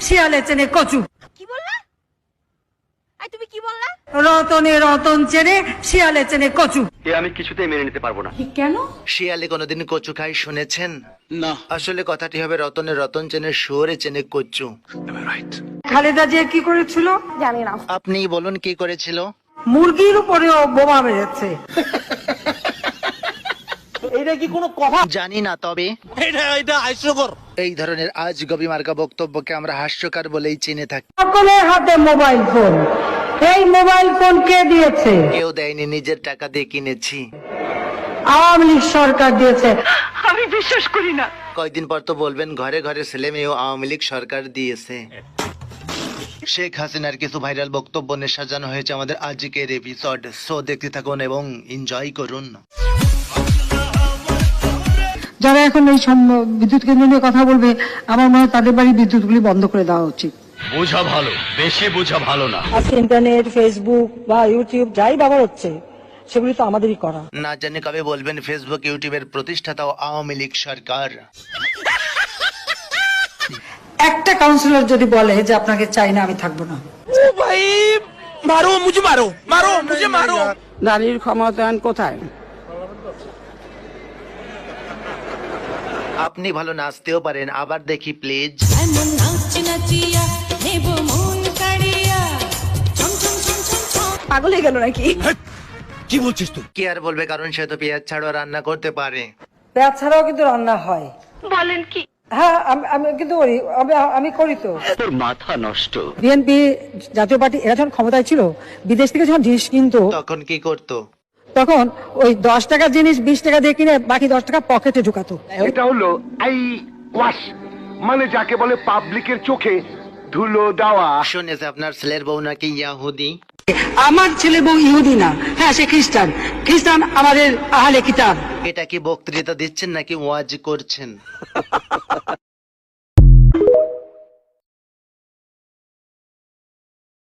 শিয়ালে চেনে কচু। কি বললা? আই তুমি কি বললা? রতনে রতন চেনে শিয়ালে চেনে কচু। আমি কিছুতেই মেনে নিতে পারবো না। কেন? শিয়ালে কোনোদিন কচু খাই শুনেছেন? না। আসলে কথাটি হবে রতনে রতন চেনে শুয়োরে চেনে কচু। খালেদা জিয়া কি করেছিল? জানি না। আপনি বলুন কি করেছিল? মুরগির উপরেও বোমা মেরেছে। এটা কি কোনো কথা? জানি না, তবে এটা হাস্যকর। এই ধরনের আজগবি মার্কা বক্তব্যকে আমরা হাস্যকর বলেই চিনে থাকি। সকলের হাতে মোবাইল ফোন। এই মোবাইল ফোন কে দিয়েছে? কেউ দেয়নি, নিজের টাকা দিয়ে কিনেছি। আওয়ামী লীগ সরকার দিয়েছে। আমি বিশ্বাস করি না। কয়েকদিন পর তো বলবেন ঘরে ঘরে ছেলে মেয়েও আওয়ামী লীগ সরকার দিয়েছে। শেখ হাসিনার কিছু ভাইরাল বক্তব্য নিয়ে সাজানো হয়েছে আমাদের আজকের এপিসোড। সো দেখতে থাকুন এবং এনজয় করুন। যারা এখন এই বিদ্যুৎ কেন্দ্র নিয়ে কথা বলবে, আমার মনে হয় তাদের বাড়ি বিদ্যুৎগুলি বন্ধ করে দেওয়া উচিত। বোঝা ভালো, বেশি বোঝা ভালো না। আজকে ইন্টারনেট, ফেসবুক বা ইউটিউব যাই ব্যবহার হচ্ছে সেগুলি তো আমাদেরই করা। না জানি কবে বলবেন ফেসবুক ইউটিউবের প্রতিষ্ঠাতা আওয়ামী লীগ সরকার। একটা কাউন্সিলর যদি বলে যে আপনাকে চাই না, আমি থাকবো না। ও ভাই, মারো মুঝে, মারো মারো মুঝে, মারো। নারীর ক্ষমতায়ন কোথায়? আপনি ভালো নাচতেও পারেন, আবার দেখি প্লিজ। এমন নাচ নাচিয়া নেব মন কাড়িয়া ছম ছম ছম ছম ছম। পাগল হয়ে গেল নাকি? কি বলছিস তুই? কি আর বলবে, কারণ সে তো পেঁয়াজ ছাড়াও রান্না করতে পারে। পেঁয়াজ ছাড়াও কিন্তু রান্না হয়। বলেন কি? হ্যাঁ, আমি কিন্তু করি। আমি করি তো। তোর মাথা নষ্ট। বিএনপি জাতীয় পার্টি এরা যখন ক্ষমতায় ছিল, বিদেশ থেকে যখন জিনিস কিনতো, তখন কি করতো? তখন ওই 10 টাকার জিনিস 20 টাকা দিয়ে কিনে বাকি 10 টাকা পকেটে ঢুকাতো। এটা হলো আই ওয়াশ, মানে যাকে বলে পাবলিকের চোখে ধুলো দেওয়া। শুনেছে আপনার ছেলের বউ নাকি ইয়াহুদি। আমার ছেলে বউ ইহুদি না, হ্যাঁ সে খ্রিস্টান। খ্রিস্টান আমাদের আহলে কিতাব। এটা কি বক্তৃতা দিচ্ছেন নাকি ওয়াজ করছেন?